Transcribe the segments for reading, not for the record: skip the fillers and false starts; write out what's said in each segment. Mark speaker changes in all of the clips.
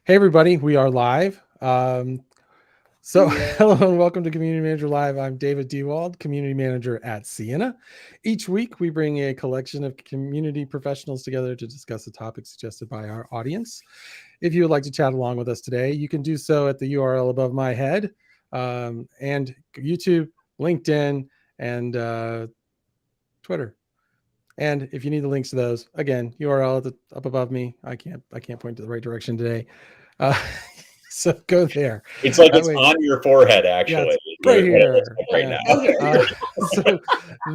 Speaker 1: Hey, everybody, we are live. Hello and welcome to Community Manager Live. I'm David Dewald, Community Manager at Sienna. Each week, we bring a collection of community professionals together to discuss a topic suggested by our audience. If you would like to chat along with us today, you can do so at the URL above my head and YouTube, LinkedIn, and Twitter. And if you need the links to those, again, URL up above me. I can't point to the right direction today. Uh, so go there.
Speaker 2: It's like
Speaker 1: That
Speaker 2: it's
Speaker 1: way,
Speaker 2: on your forehead,
Speaker 1: yeah,
Speaker 2: actually.
Speaker 1: it's right
Speaker 2: What it looks
Speaker 1: here.
Speaker 2: like right
Speaker 1: Yeah.
Speaker 2: now.
Speaker 1: So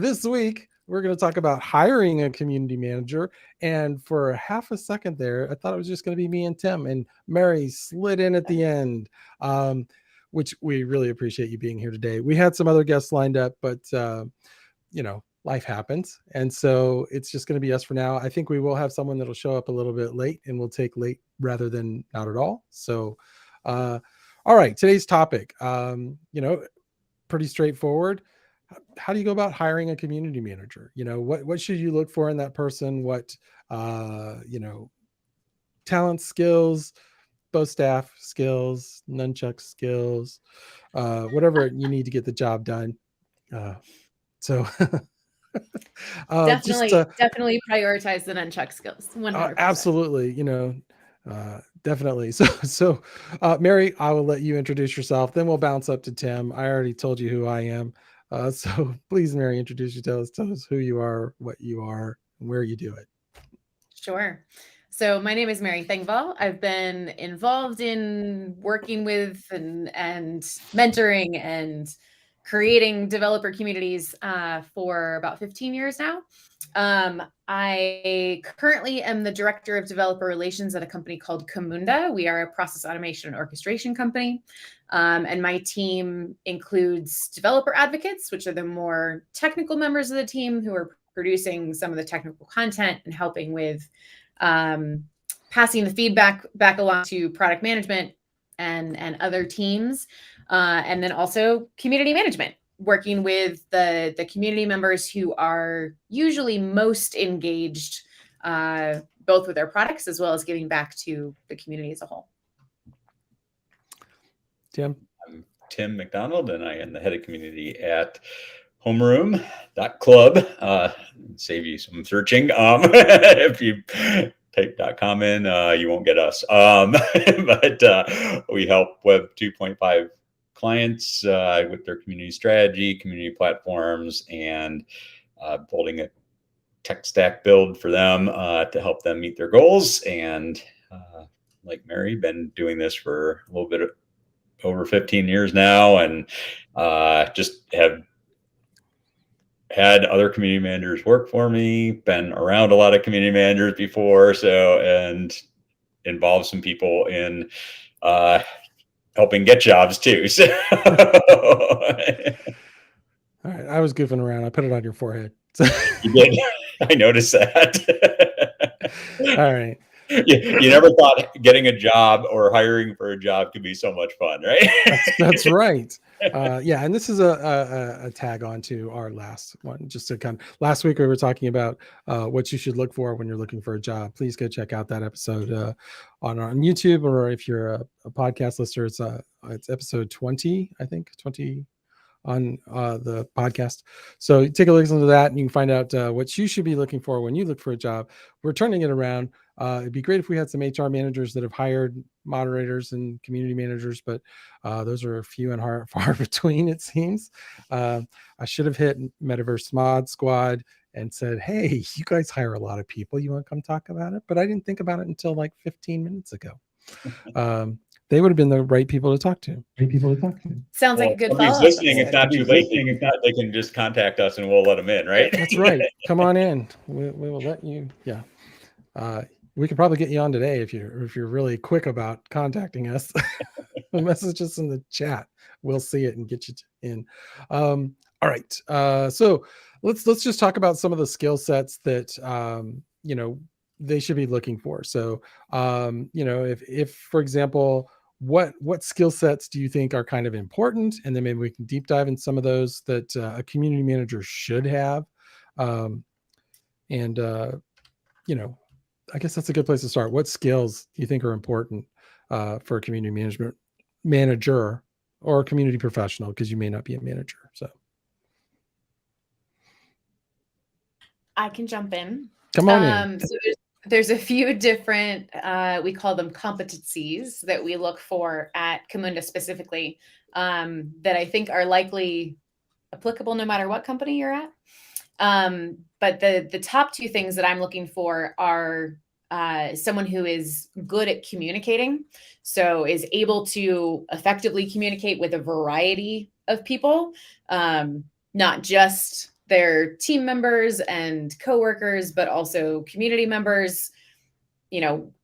Speaker 1: this week we're going to talk about hiring a community manager. And for half a second there, I thought it was just going to be me and Tim, and Mary slid in at the end. Which we really appreciate you being here today. We had some other guests lined up, but life happens. And so it's just going to be us for now. I think we will have someone that'll show up a little bit late, and we'll take late rather than not at all. So, all right, today's topic, pretty straightforward. How do you go about hiring a community manager? What should you look for in that person? What, talent, skills, both staff skills, nunchuck skills, whatever you need to get the job done. So
Speaker 3: definitely prioritize the nunchuck skills. 100%.
Speaker 1: Absolutely. Definitely. So, Mary, I will let you introduce yourself. Then we'll bounce up to Tim. I already told you who I am. So please, Mary, introduce yourself. Tell us who you are, what you are, and where you do it.
Speaker 3: Sure. So my name is Mary Thengval. I've been involved in working with and mentoring and creating developer communities for about 15 years now. I currently am the director of developer relations at a company called Camunda. We are a process automation and orchestration company. And my team includes developer advocates, which are the more technical members of the team who are producing some of the technical content and helping with passing the feedback back along to product management and other teams. And then also community management, working with the community members who are usually most engaged, both with their products as well as giving back to the community as a whole.
Speaker 1: Tim?
Speaker 2: I'm Tim McDonald, and I am the head of community at homeroom.club. Save you some searching. If you type .com in, you won't get us. But we help Web 2.5 clients with their community strategy, community platforms, and building a tech stack build for them to help them meet their goals. And like Mary, been doing this for a little bit of over 15 years now, and just have had other community managers work for me, been around a lot of community managers before, and involved some people in helping get jobs too. So.
Speaker 1: All right, I was goofing around. I put it on your forehead.
Speaker 2: You did. I noticed that.
Speaker 1: All right.
Speaker 2: You never thought getting a job or hiring for a job could be so much fun, right?
Speaker 1: That's right. Yeah, and this is a tag on to our last one. Just to come, last week we were talking about what you should look for when you're looking for a job. Please go check out that episode on YouTube, or if you're a podcast listener, it's episode 20, I think 20 on the podcast. So take a listen to that, and you can find out what you should be looking for when you look for a job. We're turning it around. It'd be great if we had some HR managers that have hired moderators and community managers, but those are few and far between, it seems. I should have hit Metaverse Mod Squad and said, hey, you guys hire a lot of people. You want to come talk about it? But I didn't think about it until like 15 minutes ago. They would have been the right people to talk to.
Speaker 3: Sounds like a good
Speaker 2: follow-up. Listening, it's not too late. They can just contact us and we'll let them in, right?
Speaker 1: That's right. Come on in. We will let you. Yeah. We could probably get you on today if you're really quick about contacting us. Message us in the chat. We'll see it and get you in. All right. So let's just talk about some of the skill sets that they should be looking for. So if for example, what skill sets do you think are kind of important, and then maybe we can deep dive in some of those that a community manager should have. I guess that's a good place to start. What skills do you think are important for a community management manager or a community professional, because you may not be a manager. So
Speaker 3: I can jump in.
Speaker 1: come on in.
Speaker 3: So there's a few different, we call them competencies that we look for at Camunda specifically, that I think are likely applicable no matter what company you're at. But the top two things that I'm looking for are someone who is good at communicating, so is able to effectively communicate with a variety of people, not just their team members and coworkers, but also community members,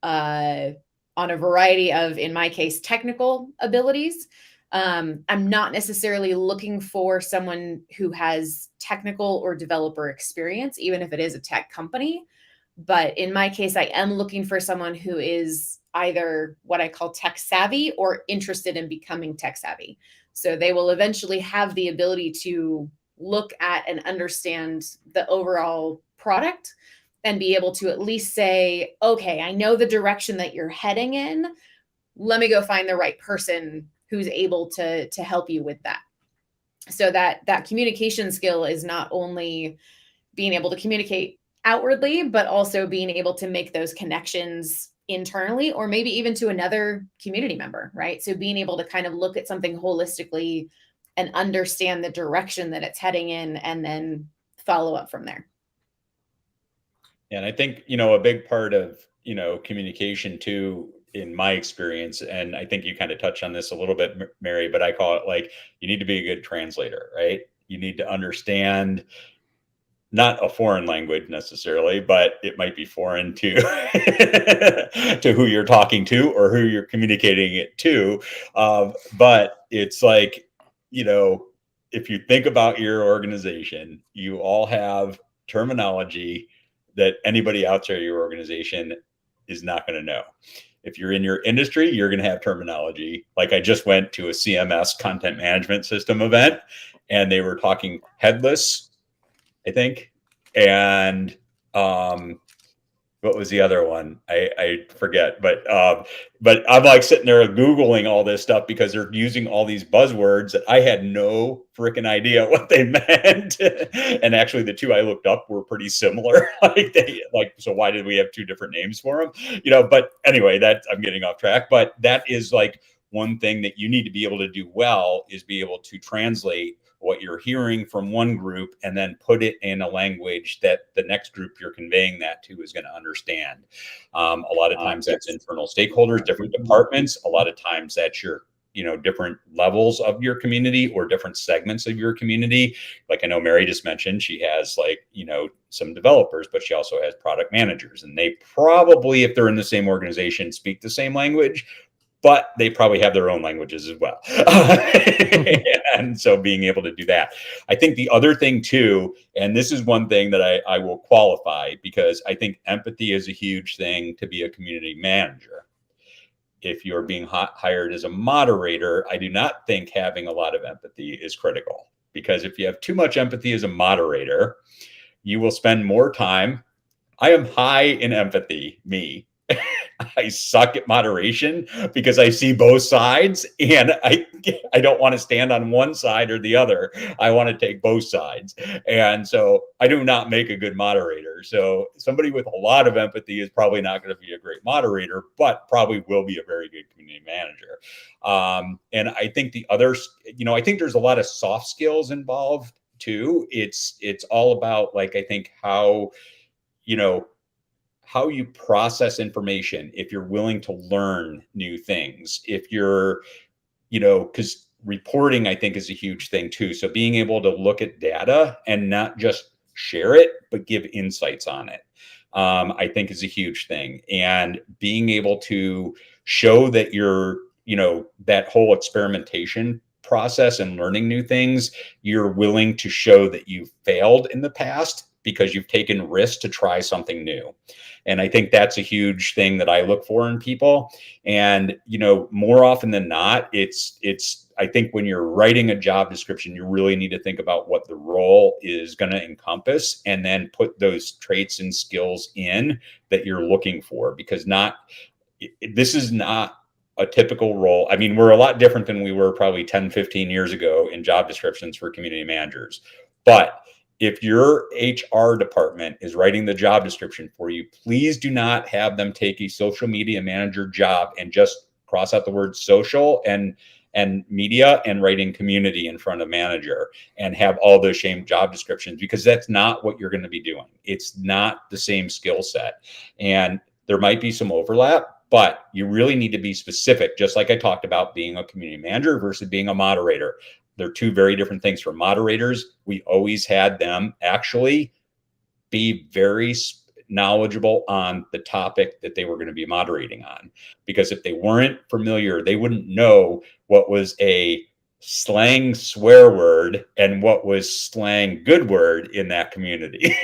Speaker 3: on a variety of, in my case, technical abilities. I'm not necessarily looking for someone who has technical or developer experience, even if it is a tech company. But in my case, I am looking for someone who is either what I call tech savvy or interested in becoming tech savvy. So they will eventually have the ability to look at and understand the overall product and be able to at least say, okay, I know the direction that you're heading in. Let me go find the right person who's able to help you with that. So that communication skill is not only being able to communicate outwardly, but also being able to make those connections internally, or maybe even to another community member, right? So being able to kind of look at something holistically and understand the direction that it's heading in, and then follow up from there.
Speaker 2: And I think, a big part of, communication too, in my experience, and I think you kind of touched on this a little bit, Mary, but I call it like, you need to be a good translator, right? You need to understand not a foreign language necessarily, but it might be foreign to to who you're talking to or who you're communicating it to. But it's like, if you think about your organization, you all have terminology that anybody outside your organization is not going to know. If you're in your industry, you're going to have terminology. Like I just went to a CMS content management system event, and they were talking headless, I think. And what was the other one? I forget, but I'm like sitting there Googling all this stuff because they're using all these buzzwords that I had no freaking idea what they meant. And actually the two I looked up were pretty similar. So why did we have two different names for them? But anyway, I'm getting off track, but that is like one thing that you need to be able to do well, is be able to translate what you're hearing from one group and then put it in a language that the next group you're conveying that to is going to understand. A lot of times that's internal stakeholders, different departments. A lot of times that's your, different levels of your community or different segments of your community. Like I know Mary just mentioned, she has some developers, but she also has product managers, and they probably, if they're in the same organization, speak the same language, but they probably have their own languages as well. And so being able to do that. I think the other thing too, and this is one thing that I will qualify, because I think empathy is a huge thing to be a community manager. If you're being hired as a moderator, I do not think having a lot of empathy is critical, because if you have too much empathy as a moderator, you will spend more time. I am high in empathy, me. I suck at moderation because I see both sides, and I don't want to stand on one side or the other. I want to take both sides. And so I do not make a good moderator. So somebody with a lot of empathy is probably not going to be a great moderator, but probably will be a very good community manager. And I think the others, I think there's a lot of soft skills involved too. It's all about, like, I think how you process information, if you're willing to learn new things, if you're, because reporting, I think, is a huge thing too. So being able to look at data and not just share it, but give insights on it, I think is a huge thing. And being able to show that you're, that whole experimentation process and learning new things, you're willing to show that you've failed in the past because you've taken risks to try something new. And I think that's a huge thing that I look for in people. And, more often than not, I think when you're writing a job description, you really need to think about what the role is going to encompass, and then put those traits and skills in that you're looking for, because this is not a typical role. I mean, we're a lot different than we were probably 10, 15 years ago in job descriptions for community managers. But if your HR department is writing the job description for you, please do not have them take a social media manager job and just cross out the word social and media and writing community in front of manager and have all those same job descriptions, because that's not what you're going to be doing. It's not the same skill set. And there might be some overlap, but you really need to be specific, just like I talked about being a community manager versus being a moderator. They're two very different things. For moderators, we always had them actually be very knowledgeable on the topic that they were going to be moderating on. Because if they weren't familiar, they wouldn't know what was a slang swear word and what was slang good word in that community.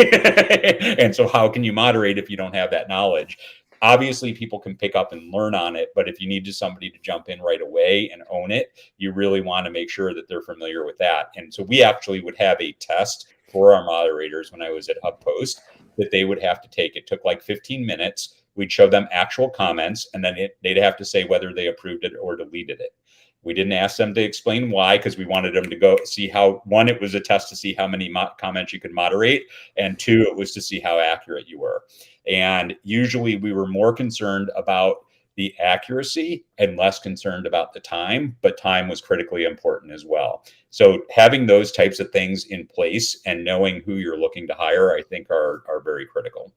Speaker 2: And so how can you moderate if you don't have that knowledge? Obviously, people can pick up and learn on it, but if you need somebody to jump in right away and own it, you really want to make sure that they're familiar with that. And so we actually would have a test for our moderators when I was at HubPost that they would have to take. It took like 15 minutes. We'd show them actual comments, and then they'd have to say whether they approved it or deleted it. We didn't ask them to explain why, because we wanted them to go see how, one, it was a test to see how many comments you could moderate, and two, it was to see how accurate you were. And usually we were more concerned about the accuracy and less concerned about the time, but time was critically important as well. So having those types of things in place and knowing who you're looking to hire, I think are very critical.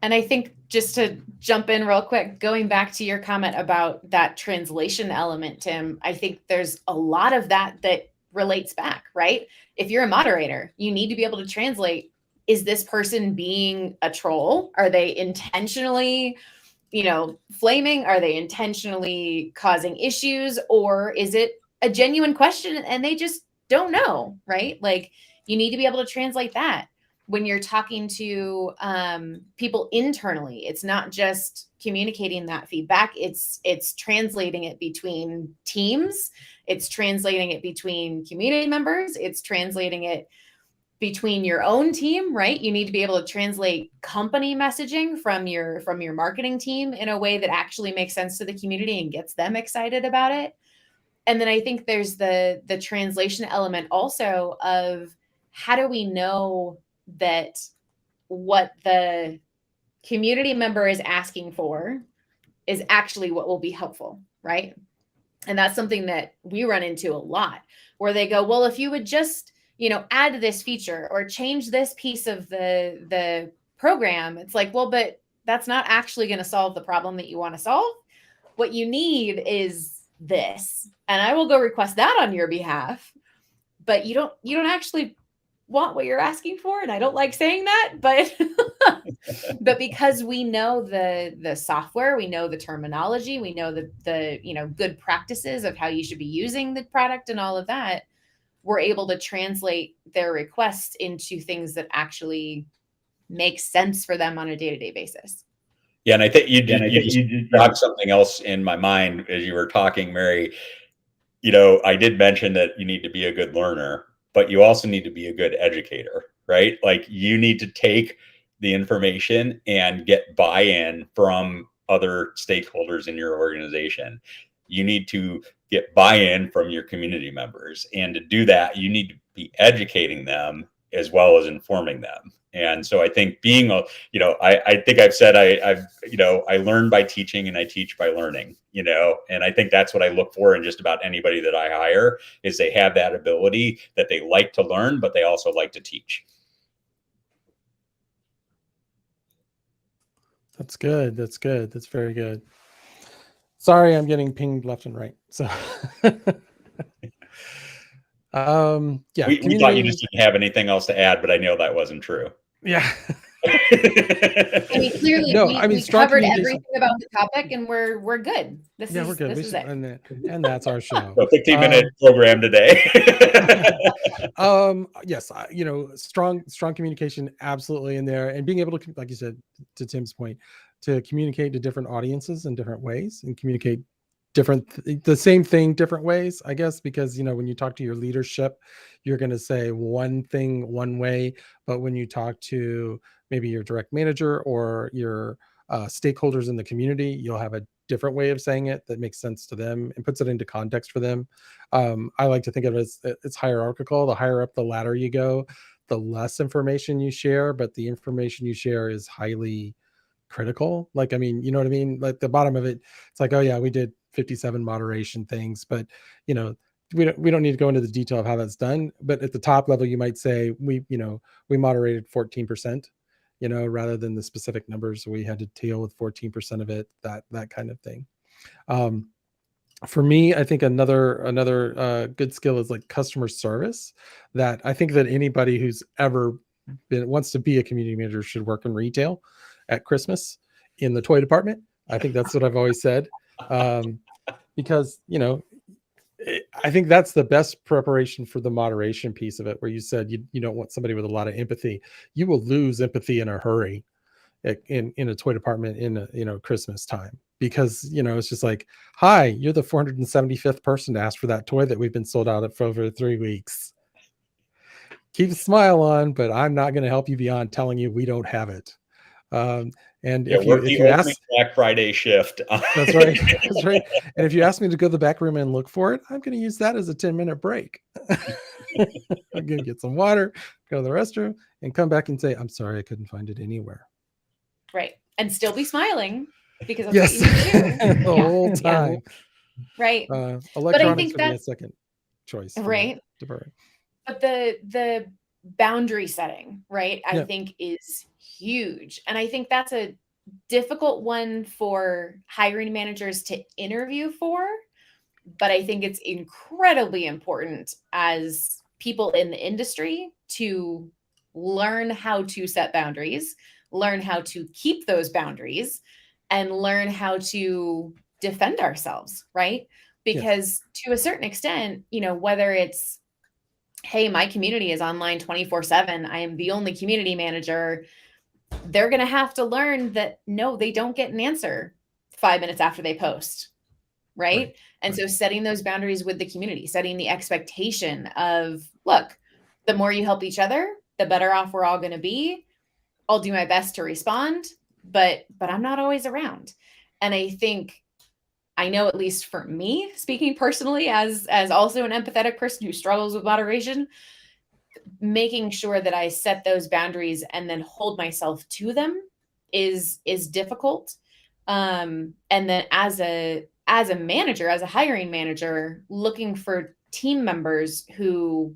Speaker 3: And I think, just to jump in real quick, going back to your comment about that translation element, Tim, I think there's a lot of that relates back, right? If you're a moderator, you need to be able to translate, is this person being a troll? Are they intentionally, flaming? Are they intentionally causing issues? Or is it a genuine question and they just don't know, right? Like, you need to be able to translate that. When you're talking to people internally, it's not just communicating that feedback. It's translating it between teams. It's translating it between community members. It's translating it between your own team, right? You need to be able to translate company messaging from your marketing team in a way that actually makes sense to the community and gets them excited about it. And then I think there's the translation element also of, how do we know that what the community member is asking for is actually what will be helpful, right? And that's something that we run into a lot, where they go, well, if you would just, add this feature or change this piece of the program, it's like, well, but that's not actually going to solve the problem that you want to solve. What you need is this, and I will go request that on your behalf, but you don't actually want what you're asking for. And I don't like saying that, but but because we know the software, we know the terminology, we know the good practices of how you should be using the product and all of that, we're able to translate their requests into things that actually make sense for them on a day-to-day basis.
Speaker 2: Yeah, and I think you just brought something else in my mind as you were talking, Mary. I did mention that you need to be a good learner, but you also need to be a good educator, right? Like, you need to take the information and get buy-in from other stakeholders in your organization. You need to get buy-in from your community members. And to do that, you need to be educating them as well as informing them. And so I think being I think I've said I learn by teaching and I teach by learning, and I think that's what I look for in just about anybody that I hire, is they have that ability, that they like to learn, but they also like to teach.
Speaker 1: That's good. That's good. That's very good. Sorry, I'm getting pinged left and right. So yeah.
Speaker 2: We thought you just didn't have anything else to add, but I know that wasn't true.
Speaker 1: Yeah.
Speaker 3: I mean, clearly,
Speaker 1: No,
Speaker 3: we covered everything about the topic, and we're good. We're good. This is it.
Speaker 1: And that's our show.
Speaker 2: So 15-minute program today.
Speaker 1: Yes, strong communication, absolutely in there, and being able to, like you said, to Tim's point, to communicate to different audiences in different ways and communicate the same thing different ways, I guess, because when you talk to your leadership, you're going to say one thing one way, but when you talk to maybe your direct manager or your stakeholders in the community, you'll have a different way of saying it that makes sense to them and puts it into context for them. I like to think of it as it's hierarchical. The higher up the ladder you go, the less information you share, but the information you share is highly critical. Like, I mean, you know what I mean? Like the bottom of it, it's like, oh yeah, we did 57 moderation things, but you know, we don't need to go into the detail of how that's done. But at the top level, you might say we moderated 14%, rather than the specific numbers. We had to deal with 14% of it, that kind of thing. For me, I think another good skill is like customer service, that I think that anybody who's ever wants to be a community manager should work in retail at Christmas in the toy department. I think that's what I've always said. Because, I think that's the best preparation for the moderation piece of it, where you said you don't want somebody with a lot of empathy. You will lose empathy in a hurry in a toy department in Christmas time, because it's just like, hi, you're the 475th person to ask for that toy that we've been sold out of for over 3 weeks. Keep a smile on, but I'm not going to help you beyond telling you we don't have it. And if you ask
Speaker 2: Black Friday shift,
Speaker 1: that's right. That's right. And if you ask me to go to the back room and look for it, I'm going to use that as a 10-minute break. I'm going to get some water, go to the restroom, and come back and say, I'm sorry, I couldn't find it anywhere.
Speaker 3: Right. And still be smiling, because that's
Speaker 1: yes,
Speaker 3: what you need to do.
Speaker 1: the whole time.
Speaker 3: Right.
Speaker 1: Electronics would be a second choice.
Speaker 3: Right.
Speaker 1: But
Speaker 3: the boundary setting, right, I think is huge. And I think that's a difficult one for hiring managers to interview for. But I think it's incredibly important as people in the industry to learn how to set boundaries, learn how to keep those boundaries, and learn how to defend ourselves, right? Because to a certain extent, whether it's, hey, my community is online 24/7, I am the only community manager, they're going to have to learn that, no, they don't get an answer 5 minutes after they post, right? And so setting those boundaries with the community, setting the expectation of, look, the more you help each other, the better off we're all going to be. I'll do my best to respond, but I'm not always around. And I know, at least for me, speaking personally as also an empathetic person who struggles with moderation, making sure that I set those boundaries and then hold myself to them is difficult. And then as a manager, as a hiring manager, looking for team members who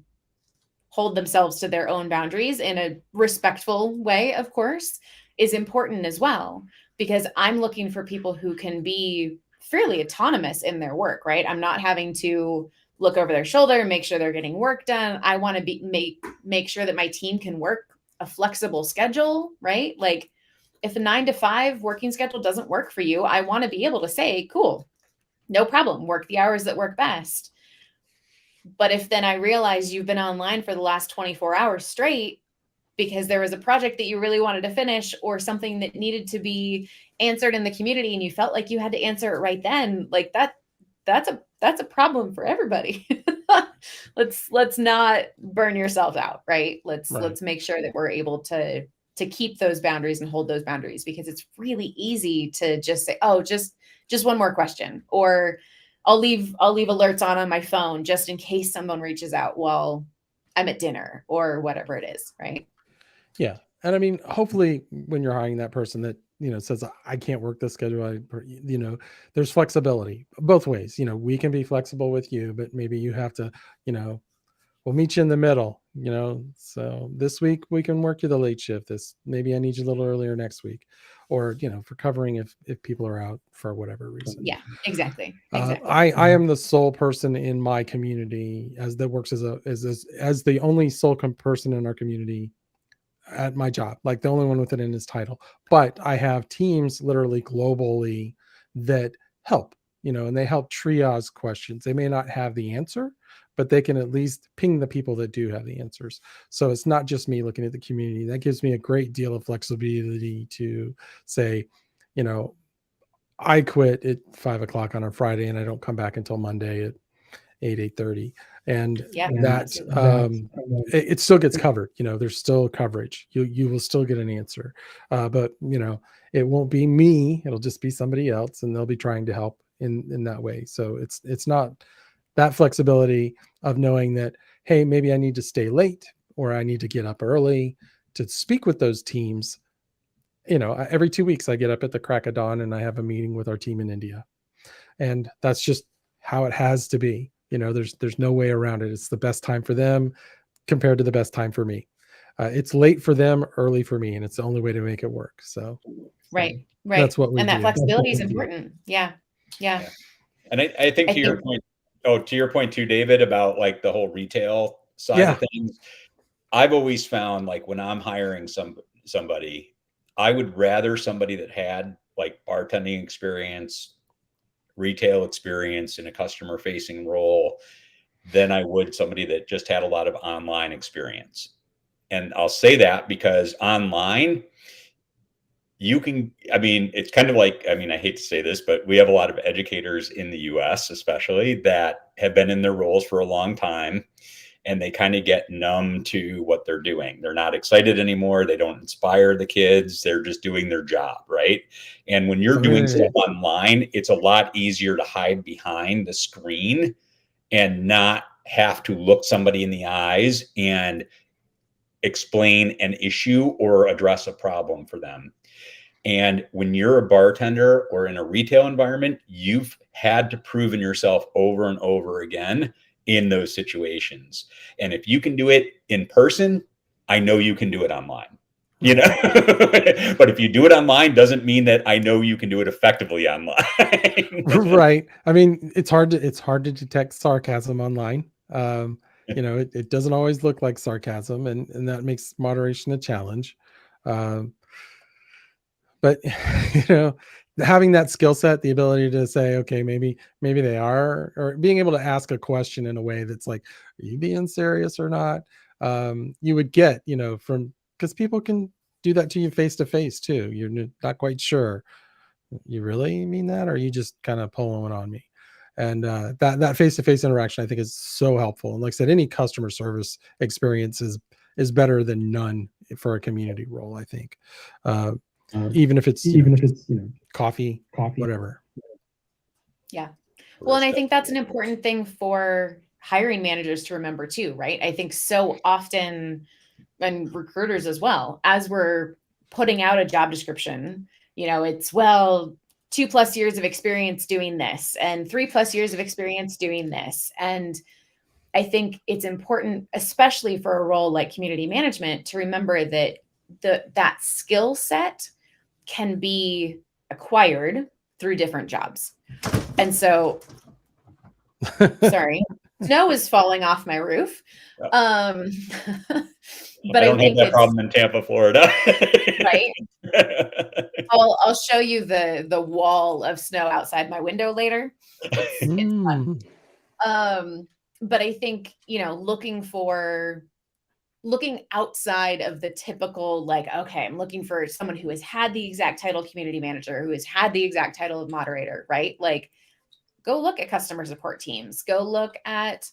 Speaker 3: hold themselves to their own boundaries in a respectful way, of course, is important as well, because I'm looking for people who can be fairly autonomous in their work, right? I'm not having to look over their shoulder and make sure they're getting work done. I want to make sure that my team can work a flexible schedule, right? Like, if a 9 to 5 working schedule doesn't work for you, I want to be able to say, cool, no problem, work the hours that work best. But if then I realize you've been online for the last 24 hours straight because there was a project that you really wanted to finish, or something that needed to be answered in the community, and you felt like you had to answer it right then, like that's a problem for everybody. Let's not burn yourself out, right? Let's make sure that we're able to keep those boundaries and hold those boundaries, because it's really easy to just say, oh, just one more question, or I'll leave alerts on my phone just in case someone reaches out while I'm at dinner or whatever it is, right?
Speaker 1: Yeah. And I mean, hopefully when you're hiring that person that, says, I can't work this schedule, there's flexibility both ways. We can be flexible with you, but maybe you have to, we'll meet you in the middle, so this week we can work you the late shift. Maybe I need you a little earlier next week, or, for covering if people are out for whatever reason.
Speaker 3: Yeah, exactly.
Speaker 1: I am the sole person in my community that works as the only sole person in our community at my job, like the only one with it in his title. But I have teams literally globally that help, and they help triage questions. They may not have the answer, but they can at least ping the people that do have the answers. So it's not just me looking at the community. That gives me a great deal of flexibility to say, I quit at 5 o'clock on a Friday and I don't come back until Monday at 8:30, and
Speaker 3: Yeah.
Speaker 1: that it still gets covered. There's still coverage. You will still get an answer, but it won't be me. It'll just be somebody else, and they'll be trying to help in that way. So it's not that flexibility of knowing that, hey, maybe I need to stay late or I need to get up early to speak with those teams. Every 2 weeks I get up at the crack of dawn and I have a meeting with our team in India, and that's just how it has to be. There's no way around it. It's the best time for them compared to the best time for me. It's late for them, early for me, and it's the only way to make it work. So
Speaker 3: Right.
Speaker 1: that's what we
Speaker 3: and that
Speaker 1: do.
Speaker 3: flexibility is important. Yeah.
Speaker 2: And I think to your point, to your point too, David, about like the whole retail side of things, I've always found like when I'm hiring somebody, I would rather somebody that had like bartending experience, retail experience in a customer facing role than I would somebody that just had a lot of online experience. And I'll say that because online, it's kind of like, I hate to say this, but we have a lot of educators in the US, especially, that have been in their roles for a long time, and they kind of get numb to what they're doing. They're not excited anymore. They don't inspire the kids. They're just doing their job, right? And when you're doing stuff online, it's a lot easier to hide behind the screen and not have to look somebody in the eyes and explain an issue or address a problem for them. And when you're a bartender or in a retail environment, you've had to prove yourself over and over again in those situations. And if you can do it in person, I know you can do it online. But if you do it online, doesn't mean that I know you can do it effectively online.
Speaker 1: Right. It's hard to detect sarcasm online. It doesn't always look like sarcasm, and that makes moderation a challenge. But having that skill set, the ability to say, okay, maybe they are, or being able to ask a question in a way that's like, are you being serious or not? You would get, because people can do that to you face to face too. You're not quite sure. You really mean that? Or are you just kind of pulling one on me? And that face to face interaction, I think, is so helpful. And like I said, any customer service experience is better than none for a community role, I think. Even if it's coffee, whatever.
Speaker 3: Yeah. Well, and I think that's an important thing for hiring managers to remember too, right? I think so often, and recruiters as well, as we're putting out a job description, it's 2+ years of experience doing this and 3+ years of experience doing this. And I think it's important, especially for a role like community management, to remember that that skill set can be acquired through different jobs. And so, sorry, snow is falling off my roof. But
Speaker 2: I don't have that problem in Tampa, Florida.
Speaker 3: Right. I'll show you the wall of snow outside my window later. It's fun. But I think, looking outside of the typical, like, okay, I'm looking for someone who has had the exact title community manager, who has had the exact title of moderator, right? Like, go look at customer support teams, go look at,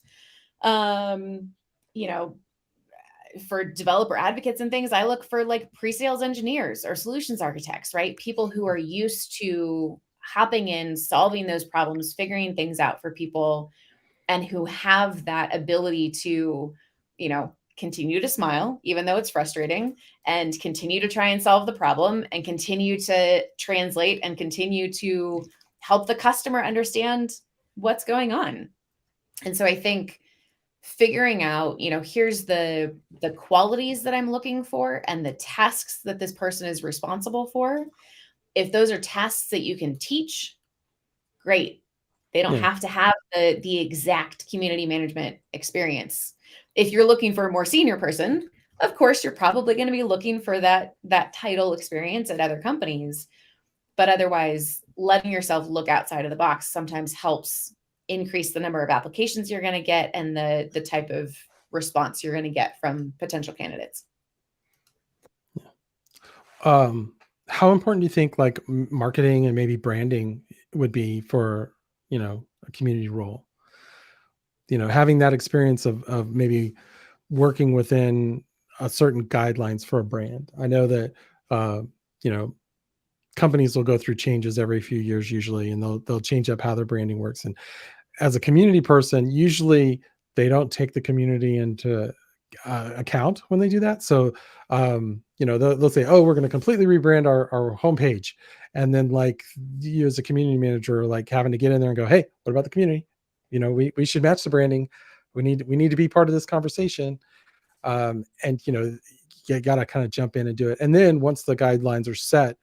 Speaker 3: for developer advocates and things, I look for like pre-sales engineers or solutions architects, right? People who are used to hopping in, solving those problems, figuring things out for people, and who have that ability to, continue to smile, even though it's frustrating, and continue to try and solve the problem, and continue to translate and continue to help the customer understand what's going on. And so I think figuring out, here's the qualities that I'm looking for and the tasks that this person is responsible for. If those are tasks that you can teach, great. They don't have to have the exact community management experience. If you're looking for a more senior person, of course, you're probably going to be looking for that title experience at other companies. But otherwise, letting yourself look outside of the box sometimes helps increase the number of applications you're going to get and the type of response you're going to get from potential candidates.
Speaker 1: How important do you think like marketing and maybe branding would be for, a community role? having that experience of maybe working within a certain guidelines for a brand. I know that companies will go through changes every few years usually, and they'll change up how their branding works. And as a community person, usually they don't take the community into account when they do that. So they'll say, oh, we're going to completely rebrand our homepage, and then like you as a community manager are like having to get in there and go, hey, what about the community? We should match the branding. We need to be part of this conversation. And you got to kind of jump in and do it. And then once the guidelines are set,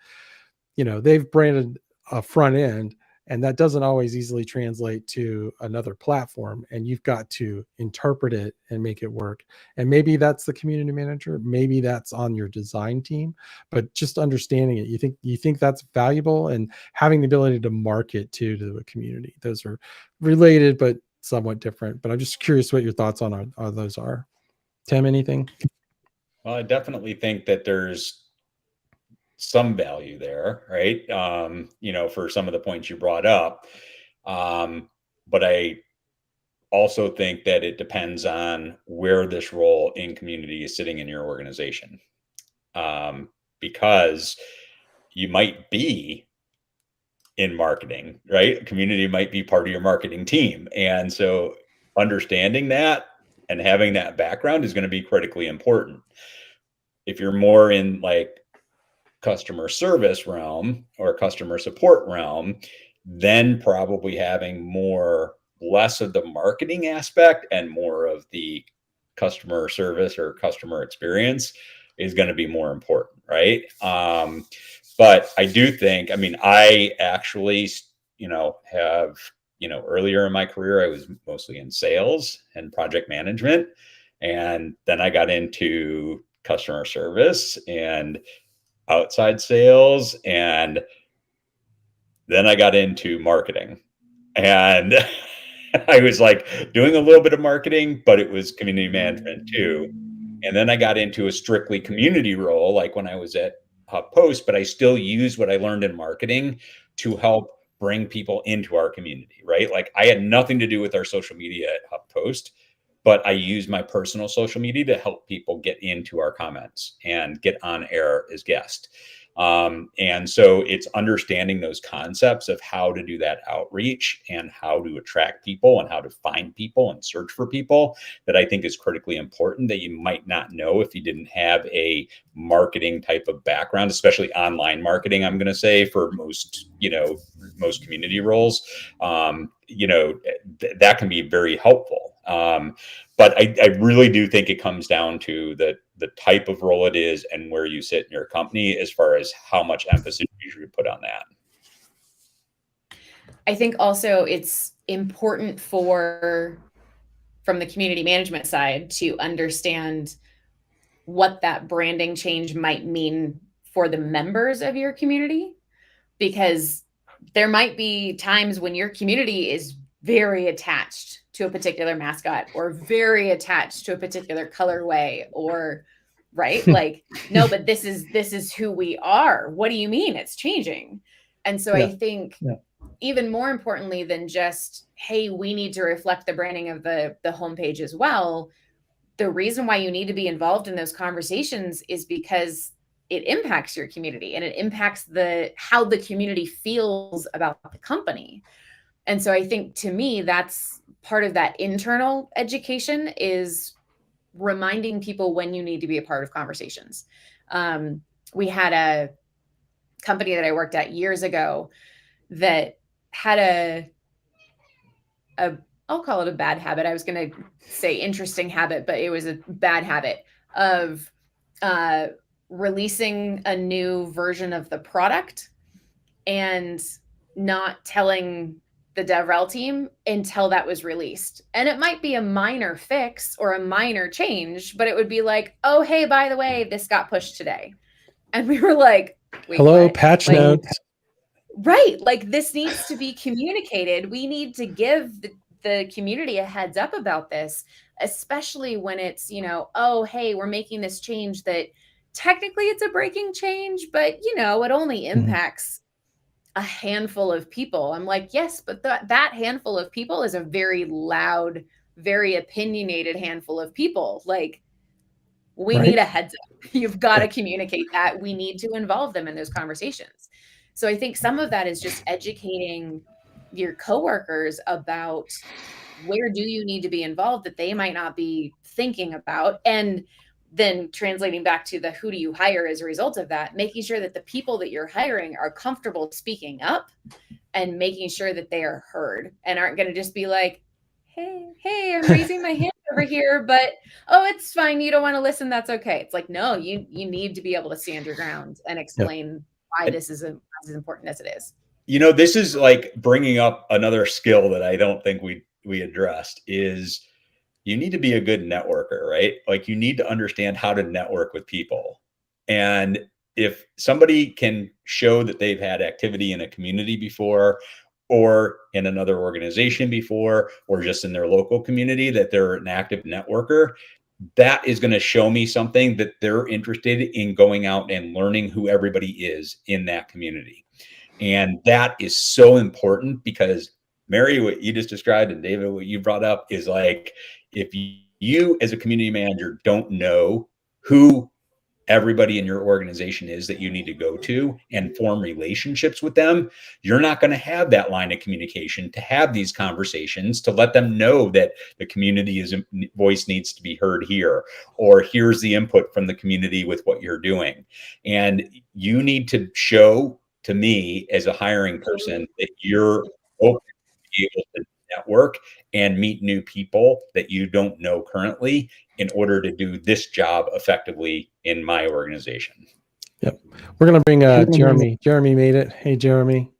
Speaker 1: they've branded a front end, and that doesn't always easily translate to another platform, and you've got to interpret it and make it work. And maybe that's the community manager, maybe that's on your design team, but just understanding it, you think that's valuable, and having the ability to market to the community. Those are related but somewhat different. But I'm just curious what your thoughts on those are. Tim, anything?
Speaker 2: Well, I definitely think that there's some value there, right? For some of the points you brought up. But I also think that it depends on where this role in community is sitting in your organization. Because you might be in marketing, right? Community might be part of your marketing team. And so understanding that and having that background is going to be critically important. If you're more in like customer service realm or customer support realm, then probably having less of the marketing aspect and more of the customer service or customer experience is going to be more important, right? But I do think, I actually, have, earlier in my career, I was mostly in sales and project management. And then I got into customer service and outside sales, and then I got into marketing, and I was like doing a little bit of marketing, but it was community management too. And then I got into a strictly community role, like when I was at HuffPost, but I still use what I learned in marketing to help bring people into our community, right? Like I had nothing to do with our social media at HuffPost, but I use my personal social media to help people get into our comments and get on air as guests. And so it's understanding those concepts of how to do that outreach and how to attract people and how to find people and search for people that I think is critically important, that you might not know if you didn't have a marketing type of background, especially online marketing, I'm going to say, for most community roles. That can be very helpful. But I really do think it comes down to the type of role it is and where you sit in your company as far as how much emphasis you should put on that.
Speaker 3: I think also it's important from the community management side to understand what that branding change might mean for the members of your community, because there might be times when your community is very attached to a particular mascot or very attached to a particular colorway, or right, like, no, but this is who we are. What do you mean it's changing? And so I think even more importantly than just, hey, we need to reflect the branding of the homepage as well, the reason why you need to be involved in those conversations is because it impacts your community and it impacts how the community feels about the company. And so I think, to me, that's part of that internal education, is reminding people when you need to be a part of conversations. We had a company that I worked at years ago that had I'll call it a bad habit. I was going to say interesting habit, but it was a bad habit of releasing a new version of the product and not telling the DevRel team until that was released. And it might be a minor fix or a minor change, but it would be like, oh, hey, by the way, this got pushed today. And we were like,
Speaker 1: hello, what? Patch notes.
Speaker 3: Right. Like, this needs to be communicated. We need to give the community a heads up about this, especially when it's, oh, hey, we're making this change that technically it's a breaking change, but, it only impacts a handful of people. I'm like, yes, but that handful of people is a very loud very opinionated handful of people. Like, we
Speaker 1: Right.
Speaker 3: need a heads up. You've got to communicate that. We need to involve them in those conversations. So I think some of that is just educating your coworkers about where do you need to be involved that they might not be thinking about. And then translating back to the who do you hire as a result of that, making sure that the people that you're hiring are comfortable speaking up and making sure that they are heard and aren't going to just be like, hey, I'm raising my hand over here, but oh, it's fine. You don't want to listen. That's okay. It's like, no, you need to be able to stand your ground and explain why this is as important as it is.
Speaker 2: You know, this is like bringing up another skill that I don't think we addressed is you need to be a good networker, right? Like you need to understand how to network with people. And if somebody can show that they've had activity in a community before or in another organization before or just in their local community that they're an active networker, that is going to show me something that they're interested in going out and learning who everybody is in that community. And that is so important because Mary, what you just described, and David, what you brought up is like, if you as a community manager don't know who everybody in your organization is that you need to go to and form relationships with them, you're not going to have that line of communication to have these conversations, to let them know that the community's voice needs to be heard here, or here's the input from the community with what you're doing. And you need to show to me as a hiring person that you're open to be able to network and meet new people that you don't know currently in order to do this job effectively in my organization.
Speaker 1: Yep. We're going to bring Jeremy. Jeremy made it. Hey, Jeremy.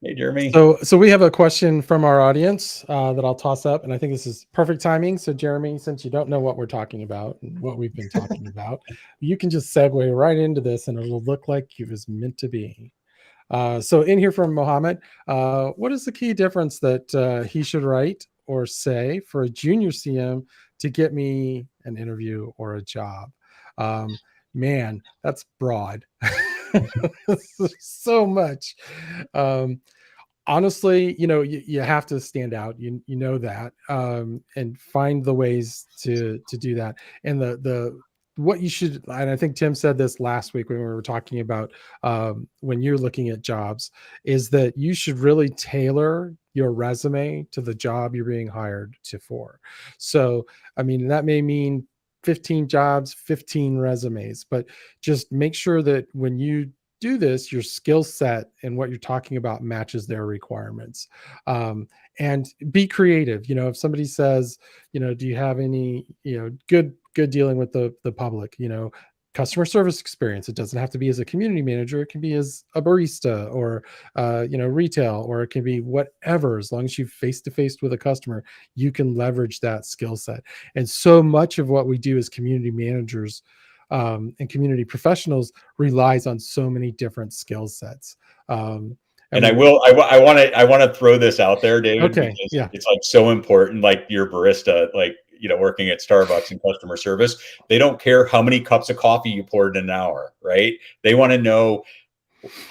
Speaker 2: Hey, Jeremy.
Speaker 1: So we have a question from our audience that I'll toss up, and I think this is perfect timing. So Jeremy, since you don't know what we're talking about and what we've been talking about, you can just segue right into this and it'll look like it was meant to be. So in here from Mohammed, what is the key difference that he should write or say for a junior CM to get me an interview or a job? Man, that's broad. So much. Honestly, you have to stand out. You know that, and find the ways to do that. And the what you should, and I think Tim said this last week when we were talking about when you're looking at jobs, is that you should really tailor your resume to the job you're being hired for. So, I mean, that may mean 15 jobs, 15 resumes, but just make sure that when you do this, your skill set and what you're talking about matches their requirements. And be creative. If somebody says, do you have any, good dealing with the public, customer service experience? It doesn't have to be as a community manager. It can be as a barista or, retail, or it can be whatever. As long as you face to face with a customer, you can leverage that skill set. And so much of what we do as community managers and community professionals relies on so many different skill sets.
Speaker 2: And I want to throw this out there, David,
Speaker 1: okay,
Speaker 2: because
Speaker 1: yeah,
Speaker 2: it's like so important. Like your barista, like, working at Starbucks in customer service, they don't care how many cups of coffee you poured in an hour, right? They want to know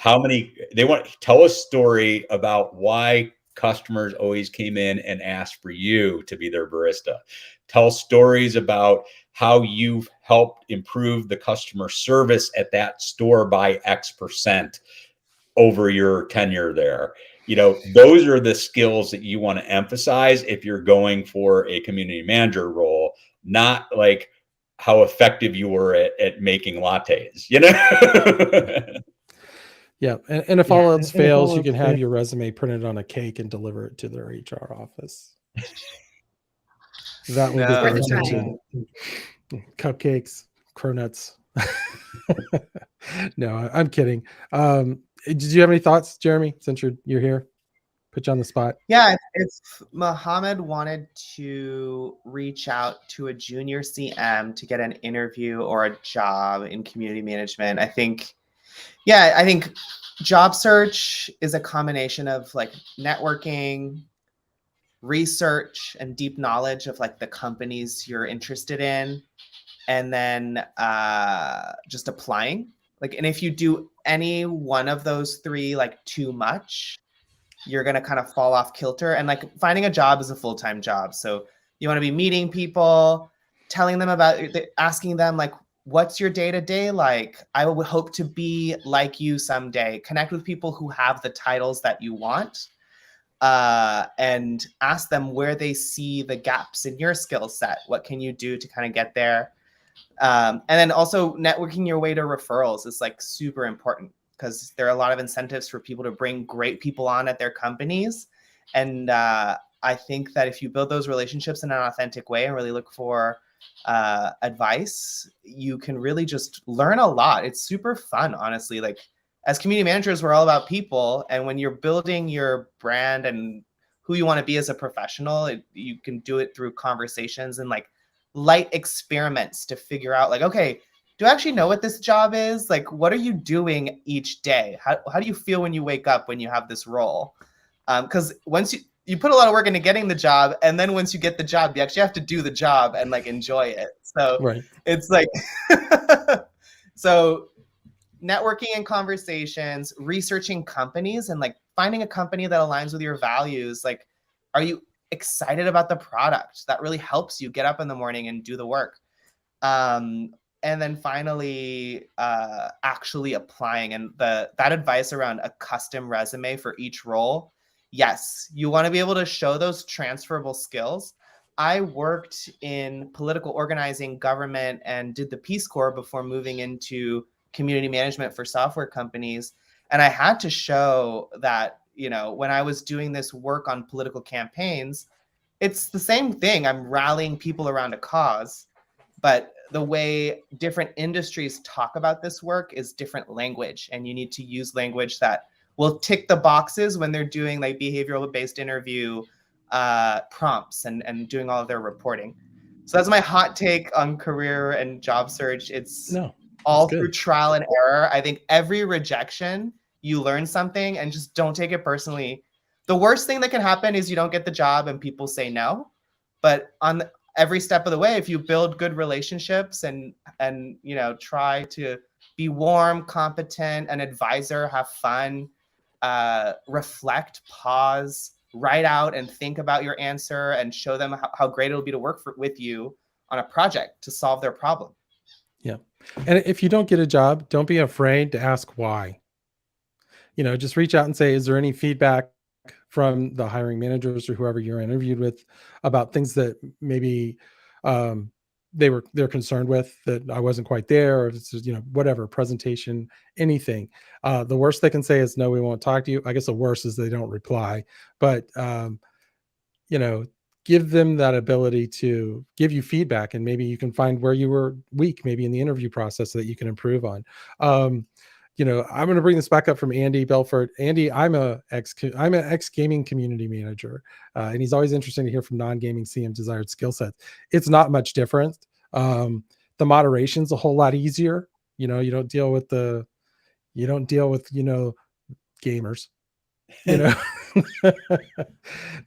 Speaker 2: tell a story about why customers always came in and asked for you to be their barista. Tell stories about how you've helped improve the customer service at that store by X% over your tenure there. Those are the skills that you want to emphasize if you're going for a community manager role, not like how effective you were at making lattes,
Speaker 1: Yeah. And if all else fails, you can have your resume printed on a cake and deliver it to their HR office. That will get their attention. Cupcakes, cronuts. No, I'm kidding. Did you have any thoughts, Jeremy, since you're here? Put you on the spot.
Speaker 4: Yeah, if Mohammed wanted to reach out to a junior CM to get an interview or a job in community management, I think job search is a combination of like networking, research, and deep knowledge of like the companies you're interested in, and then just applying. And if you do any one of those three like too much, you're going to kind of fall off kilter. And like finding a job is a full-time job. So you want to be meeting people, telling them about, asking them like, what's your day-to-day like? I would hope to be like you someday. Connect with people who have the titles that you want, and ask them where they see the gaps in your skill set. What can you do to kind of get there? And then also networking your way to referrals is like super important, because there are a lot of incentives for people to bring great people on at their companies. And I think that if you build those relationships in an authentic way and really look for advice, you can really just learn a lot. It's super fun, honestly. Like as community managers, we're all about people. And when you're building your brand and who you want to be as a professional, you can do it through conversations and like light experiments to figure out like, okay, do I actually know what this job is? Like, what are you doing each day? How do you feel when you wake up when you have this role? Because once you put a lot of work into getting the job, and then once you get the job, you actually have to do the job and like enjoy it. So
Speaker 1: Right.
Speaker 4: it's like, so networking and conversations, researching companies, and like finding a company that aligns with your values. Like, are you excited about the product? That really helps you get up in the morning and do the work. And then finally, actually applying, and that advice around a custom resume for each role. Yes, you want to be able to show those transferable skills. I worked in political organizing, government, and did the Peace Corps before moving into community management for software companies. And I had to show that, you know, when I was doing this work on political campaigns, it's the same thing. I'm rallying people around a cause, but the way different industries talk about this work is different language, and you need to use language that will tick the boxes when they're doing like behavioral based interview prompts and doing all of their reporting. So that's my hot take on career and job search. It's all through trial and error. I think every rejection, you learn something, and just don't take it personally. The worst thing that can happen is you don't get the job and people say no. But on every step of the way, if you build good relationships and you know, try to be warm, competent, an advisor, have fun, reflect, pause, write out and think about your answer, and show them how great it'll be to work with you on a project to solve their problem.
Speaker 1: Yeah. And if you don't get a job, don't be afraid to ask why. You know, just reach out and say, is there any feedback from the hiring managers or whoever you're interviewed with about things that maybe they're concerned with, that I wasn't quite there, or if it's, you know, whatever, presentation, anything. The worst they can say is no, we won't talk to you. I guess the worst is they don't reply, but you know, give them that ability to give you feedback, and maybe you can find where you were weak, maybe in the interview process, so that you can improve on. You know, I'm going to bring this back up from Andy Belfort. Andy, I'm an ex gaming community manager, and he's always interesting to hear from non-gaming CM desired skill sets. It's not much different. The moderation's a whole lot easier. You know, you don't deal with you know, gamers. You know,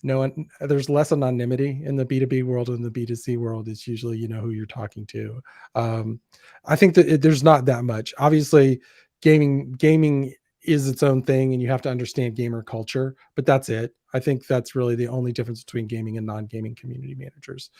Speaker 1: no one, there's less anonymity in the B2B world. In the B2C world, it's usually, you know, who you're talking to. I think that there's not that much. Obviously, gaming is its own thing, and you have to understand gamer culture, but that's it. I think that's really the only difference between gaming and non-gaming community managers.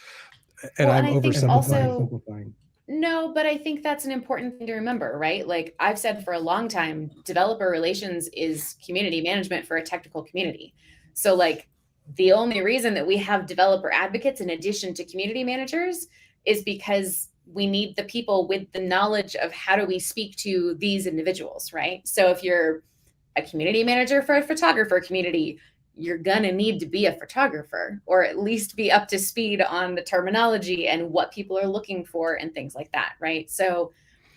Speaker 1: And
Speaker 3: Well,
Speaker 1: I'm
Speaker 3: and I think
Speaker 1: oversimplifying.
Speaker 3: No, but I think that's an important thing to remember, right? Like I've said for a long time, developer relations is community management for a technical community. So like the only reason that we have developer advocates in addition to community managers is because we need the people with the knowledge of how do we speak to these individuals, right? So if you're a community manager for a photographer community, you're going to need to be a photographer, or at least be up to speed on the terminology and what people are looking for and things like that, right? So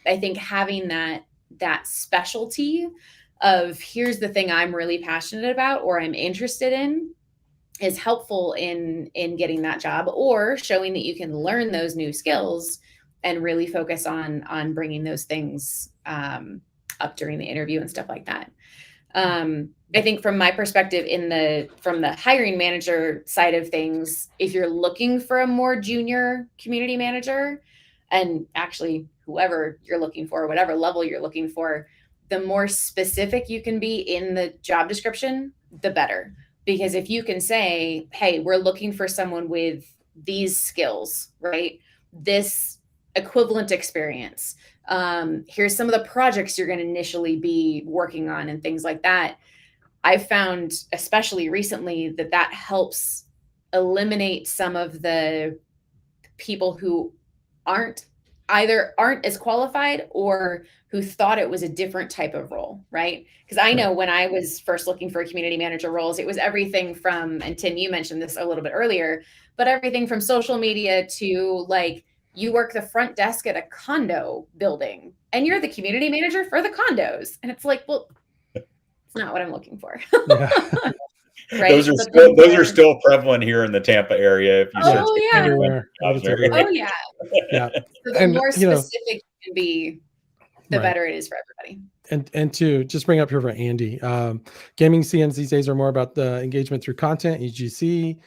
Speaker 3: I think having that specialty of here's the thing I'm really passionate about or I'm interested in is helpful in getting that job, or showing that you can learn those new skills and really focus on bringing those things up during the interview and stuff like that. I think from my perspective from the hiring manager side of things, if you're looking for a more junior community manager, and actually whoever you're looking for, whatever level you're looking for, the more specific you can be in the job description the better. Because if you can say, hey, we're looking for someone with these skills, right? This equivalent experience. Here's some of the projects you're going to initially be working on and things like that. I've found, especially recently, that helps eliminate some of the people who aren't as qualified or who thought it was a different type of role, right? Because I know when I was first looking for community manager roles, it was everything from, and Tim, you mentioned this a little bit earlier, but everything from social media to like, you work the front desk at a condo building and you're the community manager for the condos. And it's like, well, it's not what I'm looking for.
Speaker 1: Yeah.
Speaker 3: Right?
Speaker 2: Those are still prevalent here in the Tampa area. If you search
Speaker 1: everywhere.
Speaker 3: Oh yeah.
Speaker 1: Yeah.
Speaker 3: So the more specific you can be, the better it is for everybody.
Speaker 1: And to just bring up here for Andy, gaming CMs these days are more about the engagement through content, UGC,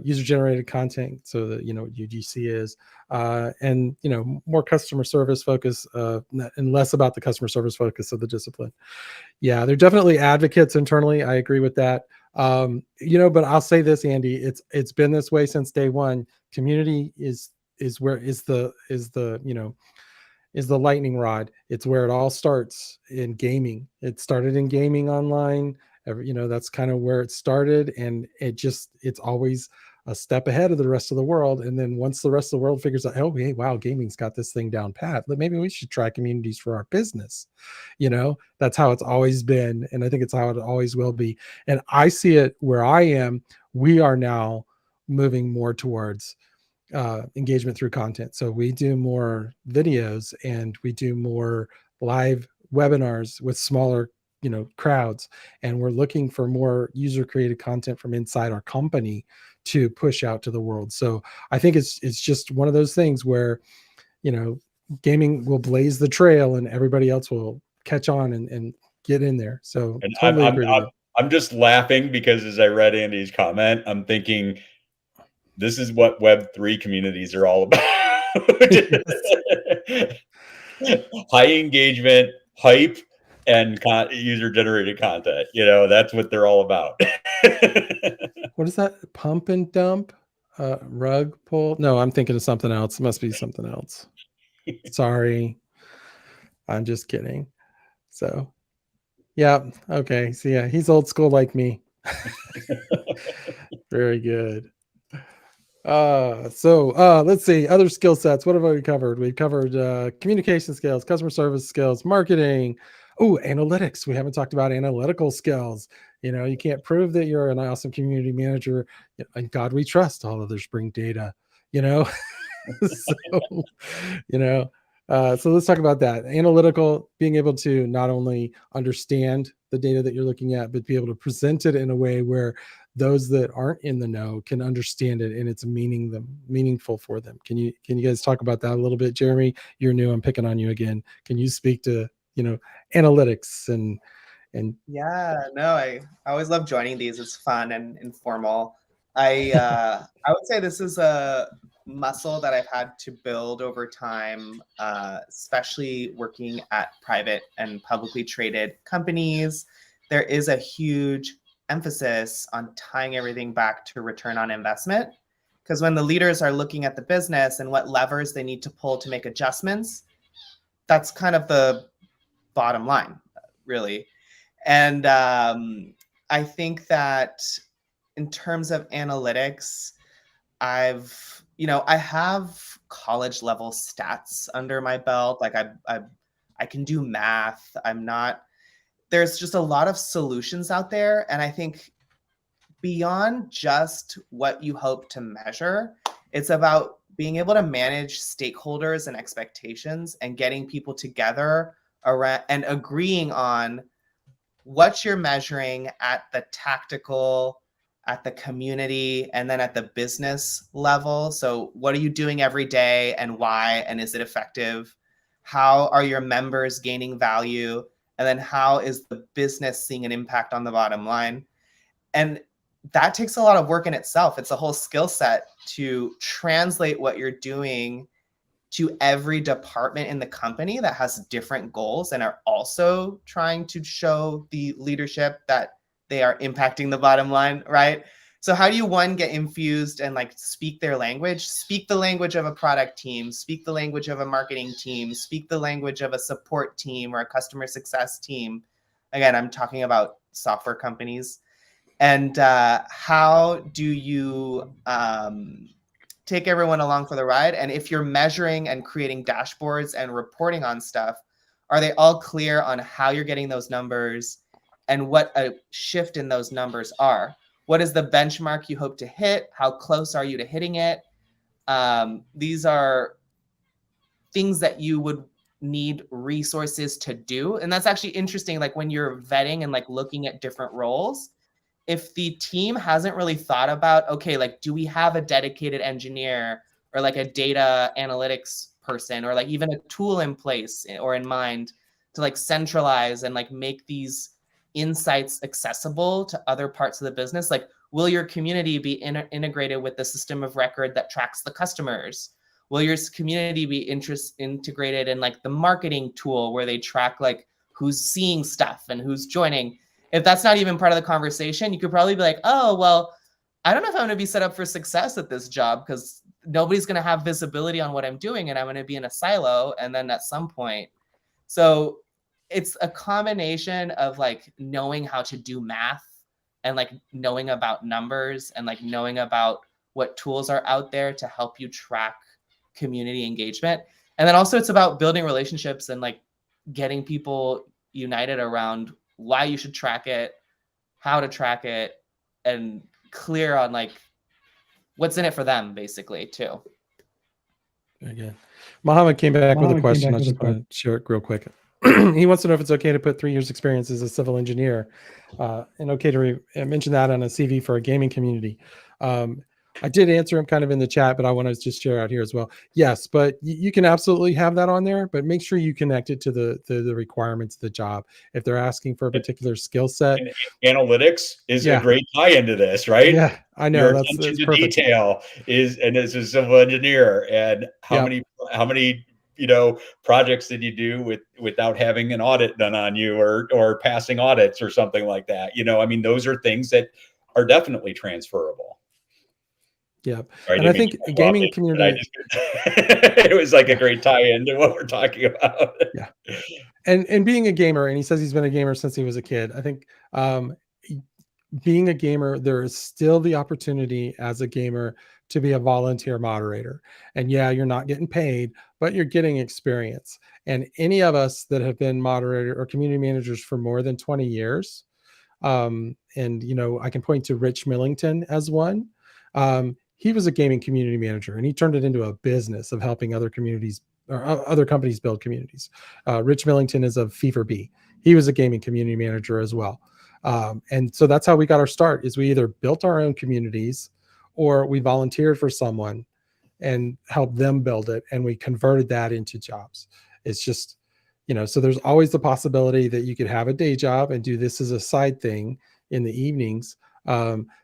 Speaker 1: user generated content. So that, what UGC is, and, more customer service focus, and less about the customer service focus of the discipline. Yeah, they're definitely advocates internally. I agree with that. But I'll say this, Andy, it's been this way since day one. Community is the lightning rod. It's where it all starts in gaming. It started in gaming online. That's kind of where it started, and it's always a step ahead of the rest of the world. And then once the rest of the world figures out, oh, hey, wow, gaming's got this thing down pat, maybe we should try communities for our business. That's how it's always been, and I think it's how it always will be. And I see it where I am. We are now moving more towards engagement through content. So we do more videos and we do more live webinars with smaller crowds, and we're looking for more user created content from inside our company to push out to the world. So I think it's just one of those things where gaming will blaze the trail and everybody else will catch on and get in there. So
Speaker 2: and
Speaker 1: totally agree with you.
Speaker 2: I'm just laughing because as I read Andy's comment, I'm thinking this is what Web3 communities are all about. High engagement, hype, and user generated content. That's what they're all about.
Speaker 1: What is that? Pump and dump? Rug pull? No, I'm thinking of something else. It must be something else. Sorry. I'm just kidding. So, yeah. Okay. So, yeah, he's old school like me. Very good. Let's see. Other skill sets. What have we covered? We've covered communication skills, customer service skills, marketing. Oh, analytics. We haven't talked about analytical skills. You can't prove that you're an awesome community manager. In God we trust. All others bring data. So let's talk about that. Analytical, being able to not only understand the data that you're looking at, but be able to present it in a way where those that aren't in the know can understand it and it's meaningful for them. Can you guys talk about that a little bit? Jeremy, you're new. I'm picking on you again. Can you speak to, analytics and
Speaker 4: Yeah, no, I always love joining these. It's fun and informal. I would say this is a muscle that I've had to build over time, especially working at private and publicly traded companies. There is a huge emphasis on tying everything back to return on investment, because when the leaders are looking at the business and what levers they need to pull to make adjustments, that's kind of the bottom line, really. And I think that in terms of analytics, I have college level stats under my belt. Like I can do math. There's just a lot of solutions out there. And I think beyond just what you hope to measure, it's about being able to manage stakeholders and expectations and getting people together around and agreeing on what you're measuring at the tactical, at the community, and then at the business level. So what are you doing every day and why, and is it effective? How are your members gaining value? And then how is the business seeing an impact on the bottom line? And that takes a lot of work in itself. It's a whole skill set to translate what you're doing to every department in the company that has different goals and are also trying to show the leadership that they are impacting the bottom line, right? So how do you, one, get infused and like speak their language, speak the language of a product team, speak the language of a marketing team, speak the language of a support team or a customer success team? Again, I'm talking about software companies. And how do you take everyone along for the ride? And if you're measuring and creating dashboards and reporting on stuff, are they all clear on how you're getting those numbers and what a shift in those numbers are? What is the benchmark you hope to hit? How close are you to hitting it? These are things that you would need resources to do. And that's actually interesting. Like when you're vetting and like looking at different roles, if the team hasn't really thought about, okay, like, do we have a dedicated engineer or like a data analytics person or like even a tool in place or in mind to like centralize and like make these insights accessible to other parts of the business? Like, will your community be integrated with the system of record that tracks the customers? Will your community be integrated in like the marketing tool where they track like who's seeing stuff and who's joining? If that's not even part of the conversation, you could probably be like, oh, well, I don't know if I'm going to be set up for success at this job because nobody's going to have visibility on what I'm doing and I'm going to be in a silo. And then at some point, so it's a combination of like knowing how to do math and like knowing about numbers and like knowing about what tools are out there to help you track community engagement. And then also it's about building relationships and like getting people united around why you should track it, how to track it, and clear on like what's in it for them basically too.
Speaker 1: Again, Mohammed came back with a question. I just want to share it real quick. He wants to know if it's okay to put 3 years experience as a civil engineer and okay to mention that on a CV for a gaming community. I did answer him kind of in the chat, but I want to just share out here as well. Yes, but you can absolutely have that on there, but make sure you connect it to the requirements of the job. If they're asking for a particular skill set.
Speaker 2: And analytics is a great tie into this, right?
Speaker 1: Yeah, I know.
Speaker 2: Your
Speaker 1: That's
Speaker 2: attention to
Speaker 1: perfect.
Speaker 2: detail is, and as a civil engineer, and how many projects did you do without having an audit done on you or passing audits or something like that? I mean, those are things that are definitely transferable.
Speaker 1: Yeah, and I think gaming community.
Speaker 2: It was like a great tie-in to what we're talking about.
Speaker 1: Yeah, and being a gamer, and he says he's been a gamer since he was a kid. I think being a gamer, there is still the opportunity as a gamer to be a volunteer moderator. And yeah, you're not getting paid, but you're getting experience. And any of us that have been moderator or community managers for more than 20 years, and I can point to Rich Millington as one. He was a gaming community manager and he turned it into a business of helping other communities or other companies build communities. Rich Millington is of Fever-Bee. He was a gaming community manager as well. And so that's how we got our start, is we either built our own communities or we volunteered for someone and helped them build it. And we converted that into jobs. It's just, so there's always the possibility that you could have a day job and do this as a side thing in the evenings.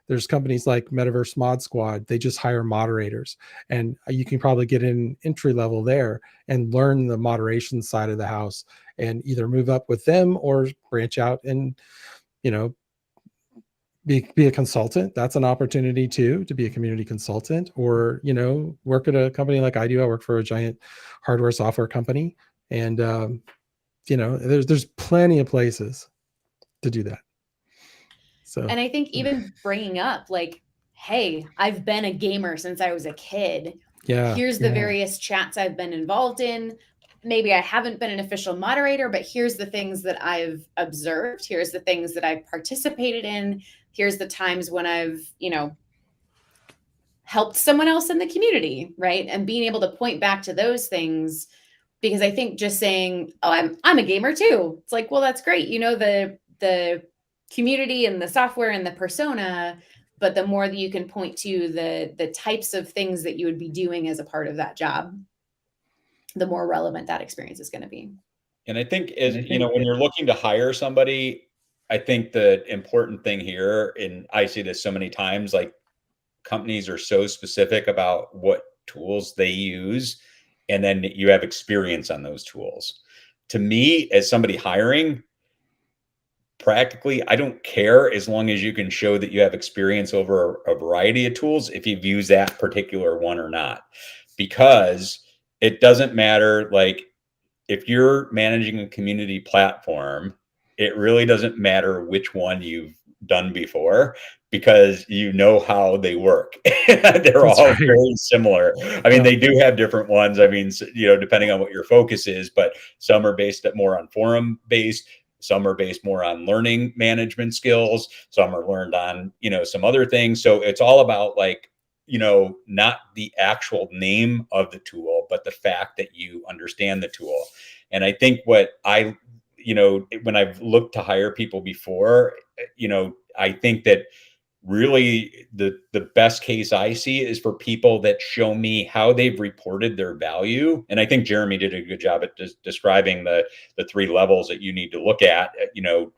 Speaker 1: There's companies like Metaverse Mod Squad. They just hire moderators, and you can probably get in entry level there and learn the moderation side of the house and either move up with them or branch out and, be a consultant. That's an opportunity too, to be a community consultant, or, work at a company like I do. I work for a giant hardware software company, and, there's plenty of places to do that. So,
Speaker 3: and I think even bringing up like, hey, I've been a gamer since I was a kid.
Speaker 1: Yeah.
Speaker 3: Here's the various chats I've been involved in. Maybe I haven't been an official moderator, but here's the things that I've observed. Here's the things that I've participated in. Here's the times when I've, helped someone else in the community, right? And being able to point back to those things, because I think just saying, oh, I'm a gamer too. It's like, well, that's great. The community and the software and the persona, but the more that you can point to the types of things that you would be doing as a part of that job, the more relevant that experience is going to be.
Speaker 2: And I think when you're looking to hire somebody, I think the important thing here, and I see this so many times, like companies are so specific about what tools they use, and then you have experience on those tools. To me, as somebody hiring, practically, I don't care as long as you can show that you have experience over a variety of tools if you've used that particular one or not. Because it doesn't matter, like, if you're managing a community platform, it really doesn't matter which one you've done before, because you know how they work. They're all
Speaker 1: right.
Speaker 2: very similar. I mean, they do have different ones. I mean, depending on what your focus is, but some are based more on forum based. Some are based more on learning management skills. Some are learned on, some other things. So it's all about, like, not the actual name of the tool, but the fact that you understand the tool. And I think what when I've looked to hire people before, I think that really the best case I see is for people that show me how they've reported their value. And I think Jeremy did a good job at describing the 3 levels that you need to look at,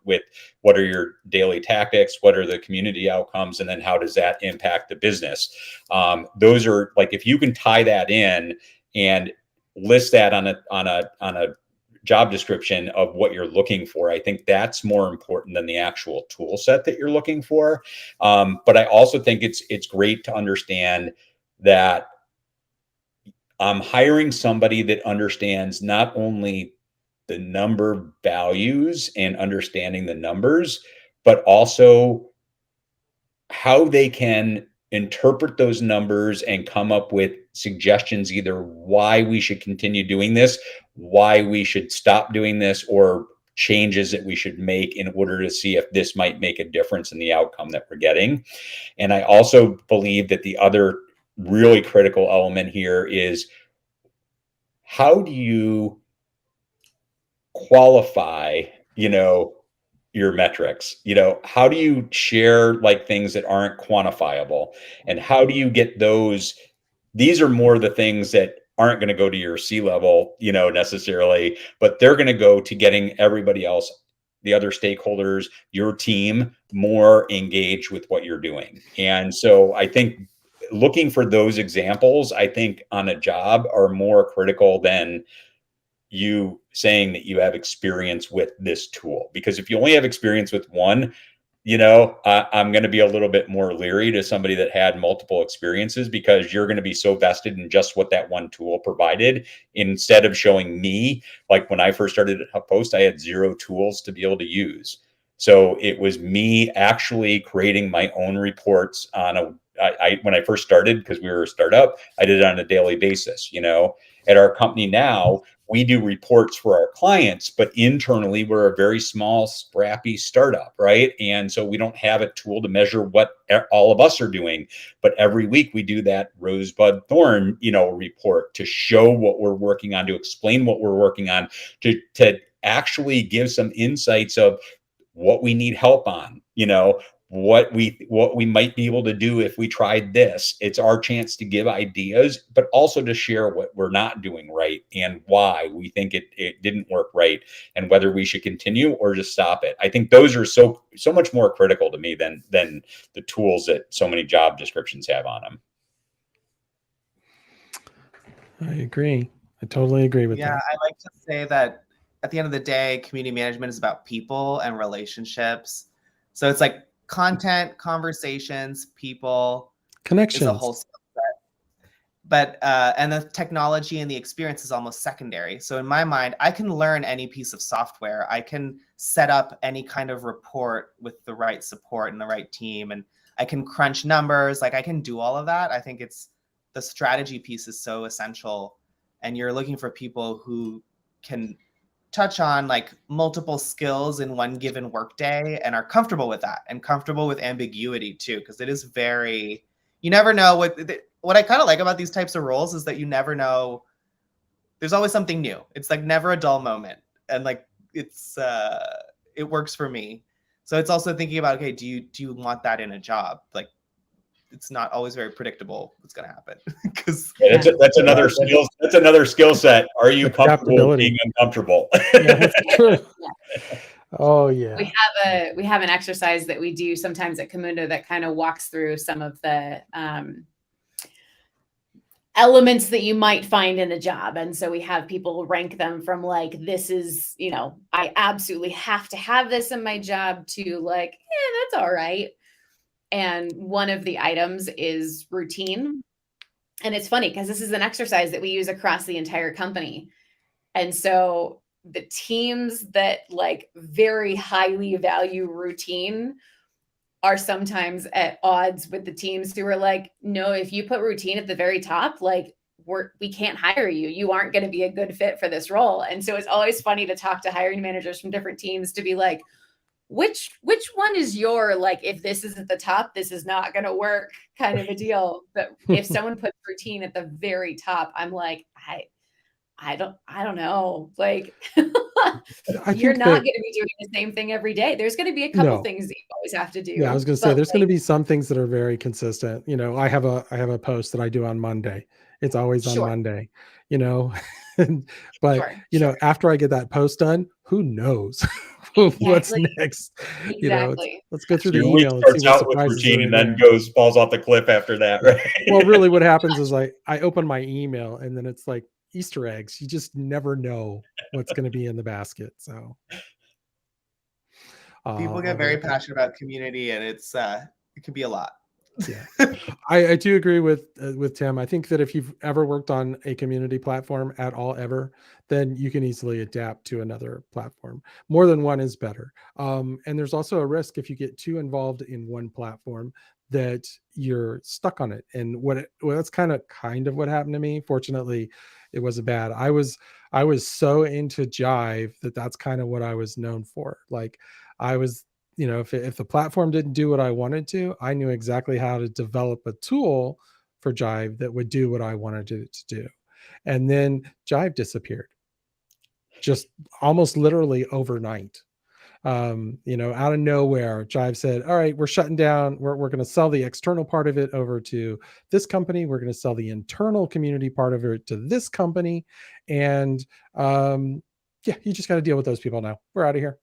Speaker 2: with what are your daily tactics, what are the community outcomes, and then how does that impact the business. Those are, like, if you can tie that in and list that on a job description of what you're looking for, I think that's more important than the actual tool set that you're looking for. But I also think it's great to understand that I'm hiring somebody that understands not only the number values and understanding the numbers, but also how they can interpret those numbers and come up with suggestions, either why we should continue doing this, why we should stop doing this, or changes that we should make in order to see if this might make a difference in the outcome that we're getting. And I also believe that the other really critical element here is, how do you qualify, your metrics? How do you share, like, things that aren't quantifiable, and how do you get those? These are more the things that aren't going to go to your C-level, necessarily, but they're going to go to getting everybody else, the other stakeholders, your team, more engaged with what you're doing. And so I think looking for those examples, I think, on a job are more critical than you saying that you have experience with this tool. Because if you only have experience with one, I'm going to be a little bit more leery to somebody that had multiple experiences, because you're going to be so vested in just what that one tool provided, instead of showing me, like, when I first started at HuffPost, I had 0 tools to be able to use. So it was me actually creating my own reports on when I first started, because we were a startup, I did it on a daily basis. At our company now, we do reports for our clients, but internally we're a very small, scrappy startup, right? And so we don't have a tool to measure what all of us are doing. But every week we do that rosebud thorn, report, to show what we're working on, to explain what we're working on, to actually give some insights of what we need help on, what we might be able to do if we tried this. It's our chance to give ideas, but also to share what we're not doing right and why we think it didn't work right, and whether we should continue or just stop it. I think those are so much more critical to me than the tools that so many job descriptions have on them.
Speaker 1: I agree. I totally agree with that.
Speaker 4: I like to say that at the end of the day, community management is about people and relationships. So it's like content, conversations, people,
Speaker 1: Connections.
Speaker 4: is a whole skill set. But and the technology and the experience is almost secondary. So in my mind, I can learn any piece of software. I can set up any kind of report with the right support and the right team, and I can crunch numbers. Like, I can do all of that. I think the strategy piece is so essential, and you're looking for people who can touch on, like, multiple skills in one given workday and are comfortable with that, and comfortable with ambiguity too, because it is very, you never know what I kind of like about these types of roles is that you never know. There's always something new. It's like never a dull moment, and like it works for me. So it's also thinking about, okay, do you want that in a job? Like, it's not always very predictable what's going to happen. Because
Speaker 2: that's another skill. That's another skill set. Are you comfortable with being uncomfortable?
Speaker 1: Yeah, that's true. Oh yeah.
Speaker 3: We have an exercise that we do sometimes at Camunda that kind of walks through some of the elements that you might find in a job. And so we have people rank them from like, this is, you know, I absolutely have to have this in my job, to like, that's all right. And one of the items is routine. And it's funny because this is an exercise that we use across the entire company. And so the teams that like very highly value routine are sometimes at odds with the teams who are like, no, if you put routine at the very top, like we can't hire you. You aren't going to be a good fit for this role. And so it's always funny to talk to hiring managers from different teams to be like, which one is your, like, if this is at the top, this is not going to work kind of a deal. But if someone puts routine at the very top, I'm like, I don't know. Like, you're not going to be doing the same thing every day. There's going to be a couple things that you always have to do.
Speaker 1: Yeah, I was going to say there's going to be some things that are very consistent. You know, I have a post that I do on Monday. It's always on Monday, you know. But you know, after I get that post done, who knows what's next?
Speaker 3: Exactly.
Speaker 1: You know, let's go through the email
Speaker 2: and see what surprises routine and then falls off the cliff after that, right?
Speaker 1: Well, really what happens is I open my email and then it's like Easter eggs. You just never know what's going to be in the basket. So
Speaker 4: people get very passionate about community, and it can be a lot.
Speaker 1: Yeah, I do agree with Tim. I think that if you've ever worked on a community platform at all ever, then you can easily adapt to another platform. More than one is better. And there's also a risk if you get too involved in one platform that you're stuck on it. And that's kind of what happened to me. Fortunately, it wasn't bad. I was so into Jive that's kind of what I was known for. Like I was, you know, if the platform didn't do what I wanted to, I knew exactly how to develop a tool for Jive that would do what I wanted it to do. And then Jive disappeared, just almost literally overnight. You know, out of nowhere, Jive said, all right, we're shutting down. We're going to sell the external part of it over to this company. We're going to sell the internal community part of it to this company. And yeah, you just got to deal with those people now. We're out of here.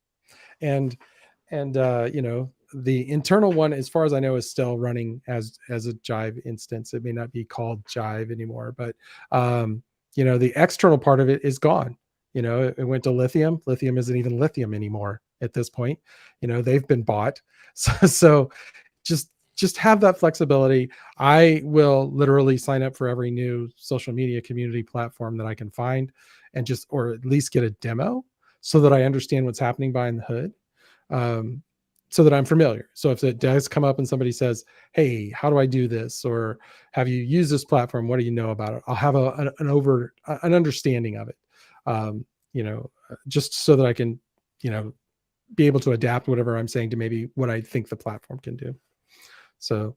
Speaker 1: And you know, the internal one, as far as I know, is still running as a Jive instance. It may not be called Jive anymore, but you know, the external part of it is gone. You know, it went to Lithium. Lithium isn't even Lithium anymore at this point. You know, they've been bought. So just have that flexibility. I will literally sign up for every new social media community platform that I can find, and or at least get a demo so that I understand what's happening behind the hood. So that I'm familiar. So if it does come up and somebody says, hey, how do I do this? Or have you used this platform? What do you know about it? I'll have an understanding of it. You know, just so that I can, you know, be able to adapt whatever I'm saying to maybe what I think the platform can do. So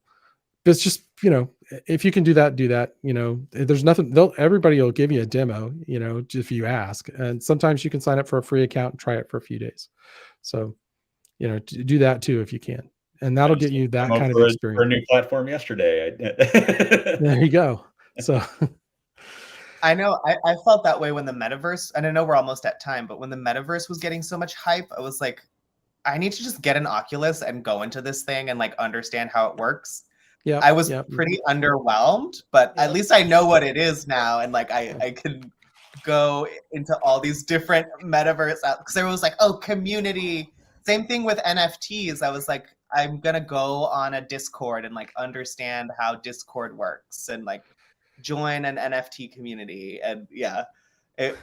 Speaker 1: it's just, you know, if you can do that, you know, there's nothing, everybody will give you a demo, you know, if you ask. And sometimes you can sign up for a free account and try it for a few days. So, you know, do that too if you can, and that'll get you that kind of experience.
Speaker 2: For a new platform yesterday.
Speaker 1: There you go. So
Speaker 4: I know I felt that way when the metaverse, and I know we're almost at time, but when the metaverse was getting so much hype, I was like, I need to just get an Oculus and go into this thing and like understand how it works. Yeah, I was pretty underwhelmed, but at least I know what it is now, and like I can go into all these different metaverse, because there was like, oh, community. Same thing with NFTs. I was like, I'm going to go on a Discord and like understand how Discord works and like join an NFT community. And yeah,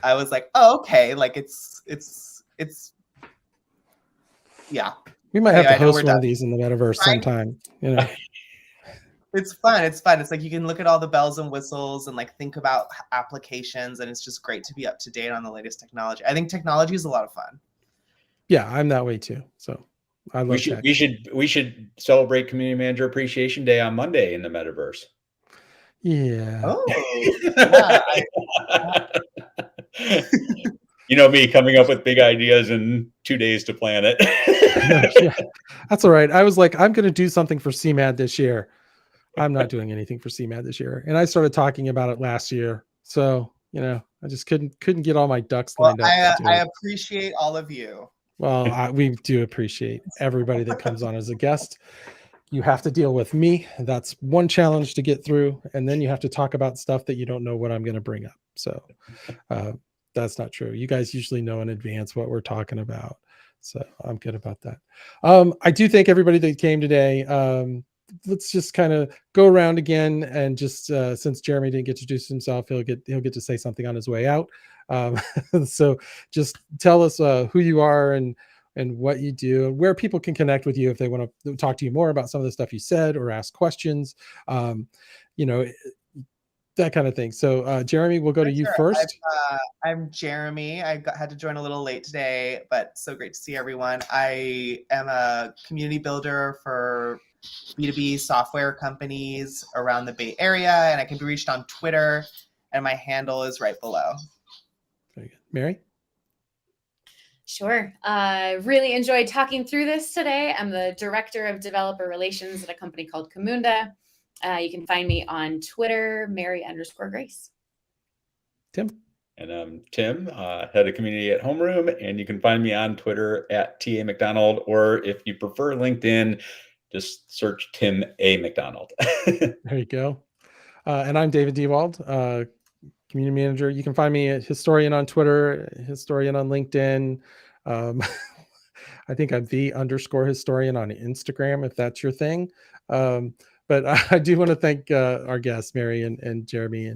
Speaker 4: I was like, oh, okay. Like it's yeah.
Speaker 1: We might have to host one of these in the metaverse sometime, you know.
Speaker 4: It's fun. It's fun. It's like you can look at all the bells and whistles and like think about applications, and it's just great to be up to date on the latest technology. I think technology is a lot of fun.
Speaker 1: Yeah, I'm that way too. So I love
Speaker 2: we should celebrate Community Manager Appreciation Day on Monday in the metaverse.
Speaker 1: Yeah.
Speaker 4: Oh. Yeah,
Speaker 2: you know me, coming up with big ideas in 2 days to plan it.
Speaker 1: Yeah, that's all right. I was like, I'm going to do something for CMAD this year. I'm not doing anything for CMAD this year, and I started talking about it last year. So you know, I just couldn't get all my ducks lined up.
Speaker 4: I appreciate all of you.
Speaker 1: Well, we do appreciate everybody that comes on as a guest. you have to deal with me. That's one challenge to get through. And then you have to talk about stuff that you don't know what I'm going to bring up. So that's not true. You guys usually know in advance what we're talking about. So I'm good about that. I do thank everybody that came today. Let's just kind of go around again, and just since Jeremy didn't get to introduce himself, he'll get to say something on his way out. So just tell us who you are and what you do, where people can connect with you if they want to talk to you more about some of the stuff you said or ask questions, you know, that kind of thing. So Jeremy, we'll go to you first.
Speaker 4: I'm Jeremy. Had to join a little late today, but so great to see everyone. I am a community builder for B2B software companies around the Bay Area, and I can be reached on Twitter, and my handle is right below.
Speaker 1: Very good. Mary?
Speaker 3: Sure. Really enjoyed talking through this today. I'm the Director of Developer Relations at a company called Camunda. You can find me on Twitter, Mary_Grace.
Speaker 1: Tim?
Speaker 2: And I'm Tim, head of community at Homeroom, and you can find me on Twitter at TA McDonald, or if you prefer LinkedIn, just search Tim A. McDonald.
Speaker 1: There you go. And I'm David Dewald, community manager. You can find me at Historian on Twitter, Historian on LinkedIn. I think I'm _historian on Instagram, if that's your thing. But I do want to thank our guests, Mary and Jeremy,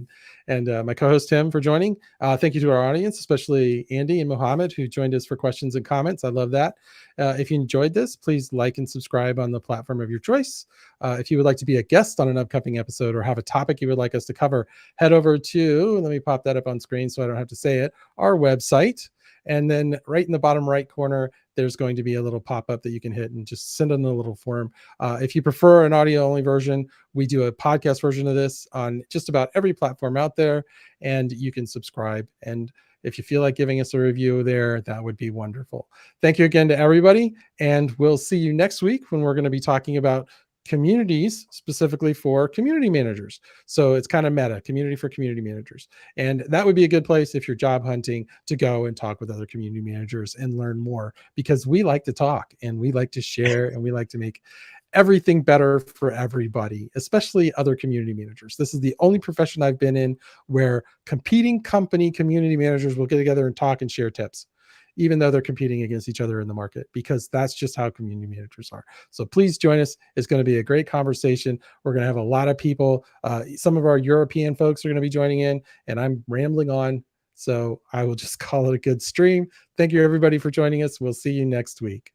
Speaker 1: and my co-host Tim for joining. Thank you to our audience, especially Andy and Mohammed, who joined us for questions and comments. I love that. If you enjoyed this, please like and subscribe on the platform of your choice. If you would like to be a guest on an upcoming episode or have a topic you would like us to cover, head over to, let me pop that up on screen so I don't have to say it, our website. And then right in the bottom right corner, there's going to be a little pop-up that you can hit and just send in a little form. If you prefer an audio-only version, we do a podcast version of this on just about every platform out there, and you can subscribe. And if you feel like giving us a review there, that would be wonderful. Thank you again to everybody, and we'll see you next week when we're going to be talking about communities specifically for community managers. So it's kind of meta, community for community managers. And that would be a good place if you're job hunting to go and talk with other community managers and learn more, because we like to talk and we like to share and we like to make everything better for everybody, especially other community managers. This is the only profession I've been in where competing company community managers will get together and talk and share tips, even though they're competing against each other in the market, because that's just how community managers are. So please join us. It's going to be a great conversation. We're going to have a lot of people. Some of our European folks are going to be joining in, and I'm rambling on, so I will just call it a good stream. Thank you, everybody, for joining us. We'll see you next week.